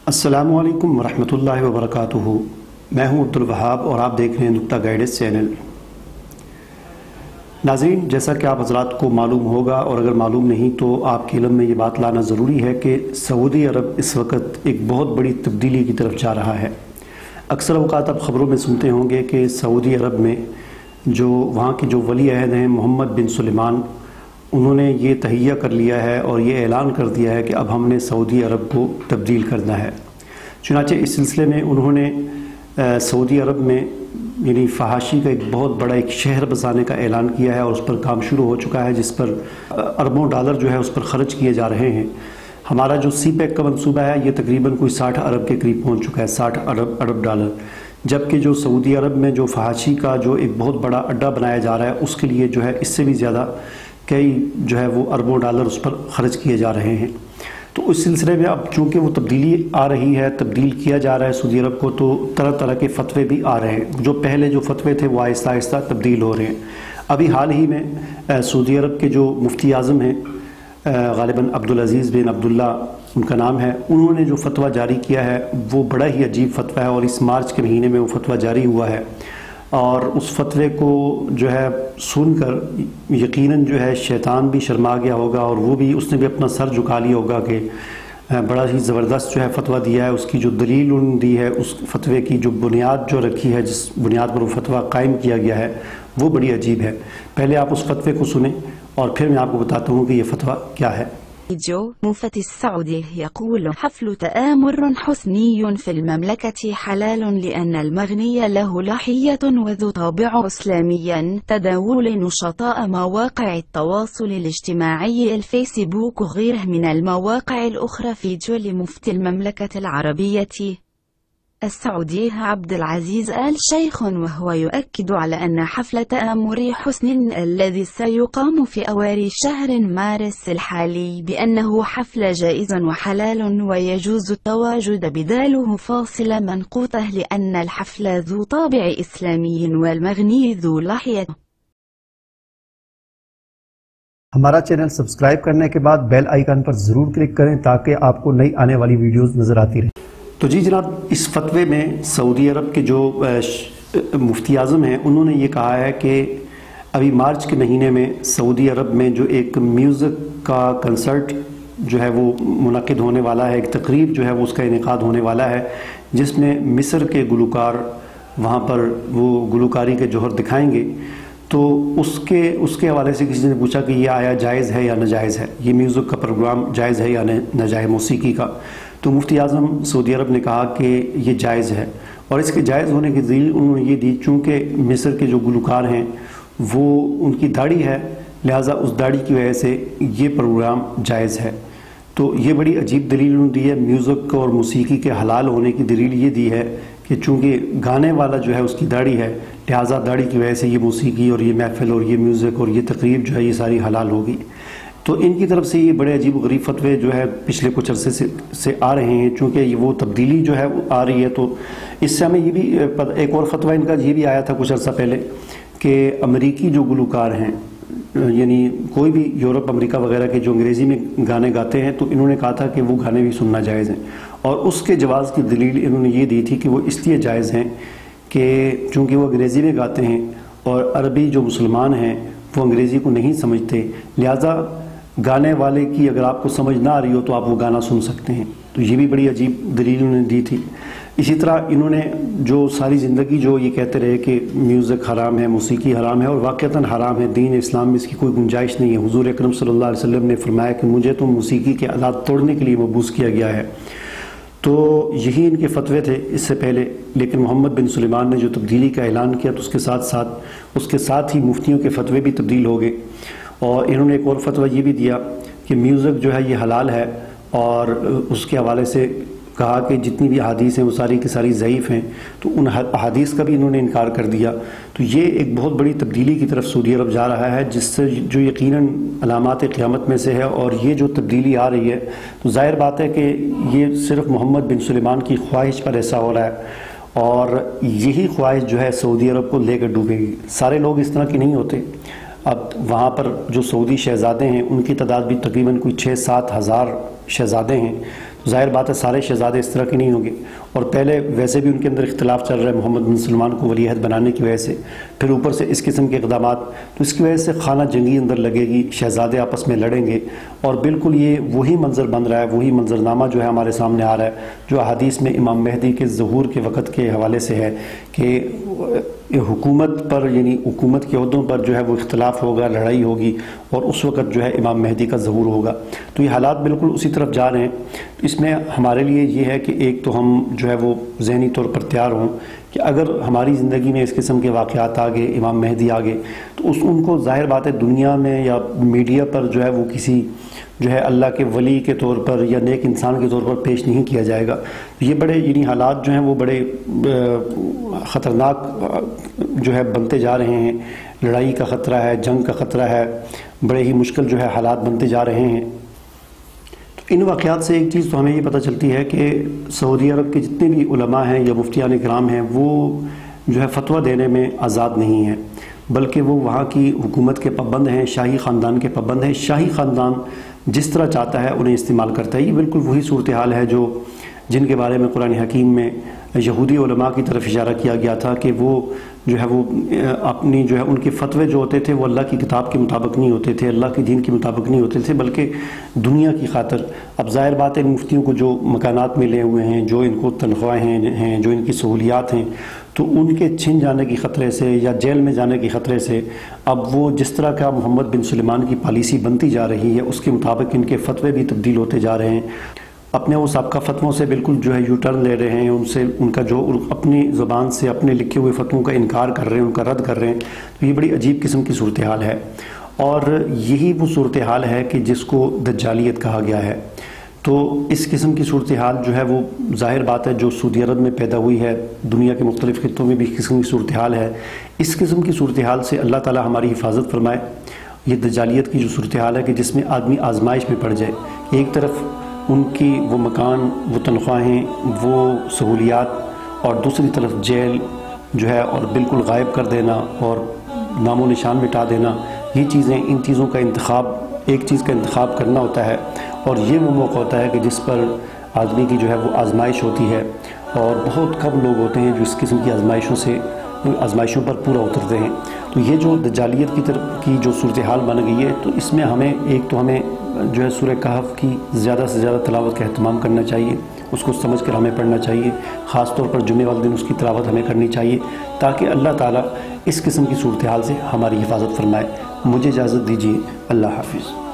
अस्सलामु अलैकुम वरहमतुल्लाहि वबरकातुहू। मैं हूं अब्दुल वहाब और आप देख रहे हैं नुक्ता गाइडेंस चैनल। नाज़रीन, जैसा कि आप हज़रात को मालूम होगा और अगर मालूम नहीं तो आपके इल्म में ये बात लाना ज़रूरी है कि सऊदी अरब इस वक्त एक बहुत बड़ी तब्दीली की तरफ जा रहा है। अक्सर औक़ात आप ख़बरों में सुनते होंगे कि सऊदी अरब में जो वहाँ के जो वली अहद हैं मोहम्मद बिन सुलेमान, उन्होंने ये तहैया कर लिया है और ये ऐलान कर दिया है कि अब हमने सऊदी अरब को तब्दील करना है। चुनांचे इस सिलसिले में उन्होंने सऊदी अरब में यानी फहाशी का एक बहुत बड़ा एक शहर बसाने का ऐलान किया है और उस पर काम शुरू हो चुका है, जिस पर अरबों डॉलर जो है उस पर ख़र्च किए जा रहे हैं। हमारा जो CPEC का मंसूबा है ये तकरीबन कोई 60 अरब के करीब पहुँच चुका है, 60 अरब डॉलर। जबकि जो सऊदी अरब में जो फहाशी का जो एक बहुत बड़ा अड्डा बनाया जा रहा है उसके लिए जो है इससे भी ज़्यादा कई जो है वो अरबों डॉलर उस पर ख़र्च किए जा रहे हैं। तो उस सिलसिले में अब चूँकि वो तब्दीली आ रही है, तब्दील किया जा रहा है सऊदी अरब को, तो तरह तरह के फ़तवे भी आ रहे हैं। जो पहले जो फ़तवे थे वो आहिस्ता आहिस्ता तब्दील हो रहे हैं। अभी हाल ही में सऊदी अरब के जो मुफ्ती आज़म हैं, ग़ालिबन अब्दुल अज़ीज़ बिन अब्दुल्ला उनका नाम है, उन्होंने जो फ़तवा जारी किया है वो बड़ा ही अजीब फ़तवा है और इस मार्च के महीने में वो फ़तवा जारी हुआ है। और उस फतवे को जो है सुनकर यकीनन जो है शैतान भी शर्मा गया होगा और वो भी उसने भी अपना सर झुका लिया होगा कि बड़ा ही ज़बरदस्त जो है फतवा दिया है। उसकी जो दलील उन्होंने दी है, उस फतवे की जो बुनियाद जो रखी है, जिस बुनियाद पर वो फतवा कायम किया गया है, वो बड़ी अजीब है। पहले आप उस फतवे को सुने और फिर मैं आपको बताता हूँ कि ये फतवा क्या है। مفتي السعودي يقول: حفل تآمر حسني في المملكة حلال لأن المغني له لحية وذو طابع إسلامي. تداول نشطاء مواقع التواصل الاجتماعي الفيسبوك وغيره من المواقع الأخرى في جول مفتي المملكة العربية السعودية عبد العزيز آل شيخ، وهو يؤكد على أن حفل تآمر حسن الذي سيقام في أوائل شهر مارس الحالي بأنه حفل جائز وحلال ويجوز التواجد بداله فاصلة منقوطة لأن الحفل ذو طابع إسلامي والمغني ذو لحية. हमारा चैनल सब्सक्राइब करने के बाद बेल आइकन पर ज़रूर क्लिक करें ताकि आपको नई आने वाली वीडियोस नज़र आती रहे। तो जी जनाब, इस फतवे में सऊदी अरब के जो मुफ्ती आज़म हैं उन्होंने ये कहा है कि अभी मार्च के महीने में सऊदी अरब में जो एक म्यूज़िक का कंसर्ट जो है वो मुनक़िद होने वाला है, एक तकरीब जो है वो उसका इनेकाद होने वाला है, जिसमें मिस्र के गुलकार वहाँ पर वो गुलकारी के जौहर दिखाएंगे। तो उसके हवाले से किसी ने पूछा कि ये आया जायज़ है या नाजायज़ है, ये म्यूज़िक का प्रोग्राम जायज़ है या नाजायज़ मौसीकी का। तो मुफ्ती आज़म सऊदी अरब ने कहा कि ये जायज़ है और इसके जायज़ होने की दलील उन्होंने ये दी, चूँकि मिस्र के जो गुलकार हैं वो उनकी दाढ़ी है, लिहाजा उस दाढ़ी की वजह से ये प्रोग्राम जायज़ है। तो ये बड़ी अजीब दलील उन्होंने दी है। म्यूज़िक और मौसीकी के हलाल होने की दलील ये दी है कि चूँकि गाने वाला जो है उसकी दाढ़ी है, लिहाजा दाढ़ी की वजह से ये मौसीकी और ये महफिल और ये म्यूज़िक और ये तकरीब जो है ये सारी हलाल होगी। तो इनकी तरफ से ये बड़े अजीब गरीब फतवे जो है पिछले कुछ अरसे से आ रहे हैं। चूँकि ये वो तब्दीली जो है आ रही है, तो इससे हमें ये भी एक और फतवा इनका ये भी आया था कुछ अर्सा पहले कि अमेरिकी जो गुलकार हैं, यानी कोई भी यूरोप अमेरिका वगैरह के जो अंग्रेज़ी में गाने गाते हैं, तो इन्होंने कहा था कि वो गाने भी सुनना जायज़ हैं और उसके जवाज़ की दलील इन्होंने ये दी थी कि वो इसलिए जायज़ हैं कि चूँकि वो अंग्रेज़ी में गाते हैं और अरबी जो मुसलमान हैं वो अंग्रेज़ी को नहीं समझते, लिहाजा गाने वाले की अगर आपको समझ ना आ रही हो तो आप वो गाना सुन सकते हैं। तो ये भी बड़ी अजीब दलील उन्होंने दी थी। इसी तरह इन्होंने जो सारी ज़िंदगी जो ये कहते रहे कि म्यूज़िक हराम है, मौसीकी हराम है और वाक़तन हराम है, दीन इस्लाम में इसकी कोई गुंजाइश नहीं है। हुज़ूर अकरम सल्लल्लाहु अलैहि वसल्लम ने फरमाया कि मुझे तो मौसीकी के आलात तोड़ने के लिए मबूस किया गया है। तो यही इनके फतवे थे इससे पहले, लेकिन मोहम्मद बिन सुलेमान ने जो तब्दीली का ऐलान किया तो उसके साथ ही मुफ्तियों के फतवे भी तब्दील हो गए। और इन्होंने एक और फतवा ये भी दिया कि म्यूज़िक जो है ये हलाल है और उसके हवाले से कहा कि जितनी भी अहादीस हैं वो सारी की सारी ज़ईफ़ हैं, तो उन अहादीस का भी इन्होंने इनकार कर दिया। तो ये एक बहुत बड़ी तब्दीली की तरफ सऊदी अरब जा रहा है, जिससे जो यकीनन अलामात क़यामत में से है। और ये जो तब्दीली आ रही है तो ज़ाहिर बात है कि ये सिर्फ़ मोहम्मद बिन सुलेमान की ख्वाहिश पर ऐसा हो रहा है और यही ख्वाहिश जो है सऊदी अरब को लेकर डूबेगी। सारे लोग इस तरह के नहीं होते। अब वहाँ पर जो सऊदी शहज़ादे हैं उनकी तादाद भी तकरीबन कोई 6-7 हज़ार शहज़ादे हैं। ظاہر بات ہے سارے شہزادے اس طرح کے نہیں ہوں گے، اور پہلے ویسے بھی ان کے اندر اختلاف چل رہا ہے محمد بن سلمان کو ولی عہد بنانے کی وجہ سے، پھر اوپر سے اس قسم کے اقدامات، تو اس کی وجہ سے خانہ جنگی اندر لگے گی، شہزادے آپس میں لڑیں گے، اور بالکل یہ وہی منظر بن رہا ہے، وہی منظرنامہ جو ہے ہمارے سامنے آ رہا ہے جو احادیث میں امام مہدی کے ظہور کے وقت کے حوالے سے ہے کہ حکومت پر، یعنی حکومت کے عہدوں پر جو ہے وہ اختلاف ہوگا، لڑائی ہوگی، اور اس وقت جو ہے امام مہدی کا ظہور ہوگا۔ تو یہ حالات بالکل اسی طرف جا رہے ہیں۔ اس میں ہمارے لیے یہ ہے کہ ایک تو ہم جو ہے وہ ذہنی طور پر تیار ہوں کہ اگر ہماری زندگی میں اس قسم کے واقعات آگے، امام مہدی آگے، تو ان کو ظاہر بات ہے دنیا میں یا میڈیا پر جو ہے وہ کسی جو ہے اللہ کے ولی کے طور پر یا نیک انسان کے طور پر پیش نہیں کیا جائے گا۔ یہ بڑے یعنی حالات جو ہیں وہ بڑے خطرناک جو ہے بنتے جا رہے ہیں، لڑائی کا خطرہ ہے، جنگ کا خطرہ ہے، بڑے ہی مشکل جو ہے حالات بنتے جا رہے ہیں۔ تو ان واقعات سے ایک چیز تو ہمیں یہ پتہ چلتی ہے کہ سعودی عرب کے جتنے بھی علماء ہیں یا مفتیان کرام ہیں وہ جو ہے فتویٰ دینے میں آزاد نہیں ہیں، بلکہ وہ وہاں کی حکومت کے پابند ہیں، شاہی خاندان کے پابند ہیں۔ شاہی خاندان جس طرح چاہتا ہے انہیں استعمال کرتا ہے۔ یہ بالکل وہی صورتحال ہے جن کے بارے میں قرآن حکیم میں یہودی علماء کی طرف اشارہ کیا گیا تھا کہ وہ جو ہے وہ اپنی جو ہے ان کے فتوے جو ہوتے تھے وہ اللہ کی کتاب کے مطابق نہیں ہوتے تھے، اللہ کے دین کے مطابق نہیں ہوتے تھے، بلکہ دنیا کی خاطر۔ اب ظاہر بات ہے ان مفتیوں کو جو مکانات ملے ہوئے ہیں، جو ان کو تنخواہیں ہیں، جو ان کی سہولیات ہیں، تو ان کے چھن جانے کی خطرے سے یا جیل میں جانے کی خطرے سے اب وہ جس طرح کا محمد بن سلمان کی پالیسی بنتی جا رہی ہے اس کے مطابق ان کے فتوے بھی تبدیل ہوتے جا رہے ہیں۔ اپنے وہ سابقہ فتووں سے بالکل جو ہے یو ٹرن لے رہے ہیں، ان کا جو اپنی زبان سے اپنے لکھے ہوئے فتووں کا انکار کر رہے ہیں، ان کا رد کر رہے ہیں۔ تو یہ بڑی عجیب قسم کی صورتحال ہے، اور یہی وہ صورتحال ہے کہ جس کو دجالیت کہا گیا ہے۔ تو اس قسم کی صورتحال جو ہے وہ ظاہر بات ہے جو سعودی عرب میں پیدا ہوئی ہے، دنیا کے مختلف خطوں میں بھی اس قسم کی صورتحال ہے۔ اس قسم کی صورتحال سے اللہ تعالی ہماری حفاظت فرمائے۔ یہ دجالیت کی جو صورتحال ہے کہ جس میں آدمی آزمائش میں پڑ جائے، ایک طرف ان کی وہ مکان، وہ تنخواہیں، وہ سہولیات، اور دوسری طرف جیل جو ہے اور بالکل غائب کر دینا اور نام و نشان مٹا دینا۔ یہ چیزیں، ان چیزوں کا انتخاب، ایک چیز کا انتخاب کرنا ہوتا ہے، اور یہ وہ موقع ہوتا ہے کہ جس پر آدمی کی جو ہے وہ آزمائش ہوتی ہے، اور بہت کم لوگ ہوتے ہیں جو اس قسم کی آزمائشوں پر پورا اترتے ہیں۔ تو یہ جو دجالیت کی طرف کی جو صورتحال بن گئی ہے، تو اس میں ہمیں جو ہے سورہ کہف کی زیادہ سے زیادہ تلاوت کا اہتمام کرنا چاہیے، اس کو سمجھ کر ہمیں پڑھنا چاہیے، خاص طور پر جمعہ والے دن اس کی تلاوت ہمیں کرنی چاہیے، تاکہ اللہ تعالیٰ اس قسم کی صورتحال سے ہماری حفاظت فرمائے۔ مجھے اجازت دیجیے، اللہ حافظ۔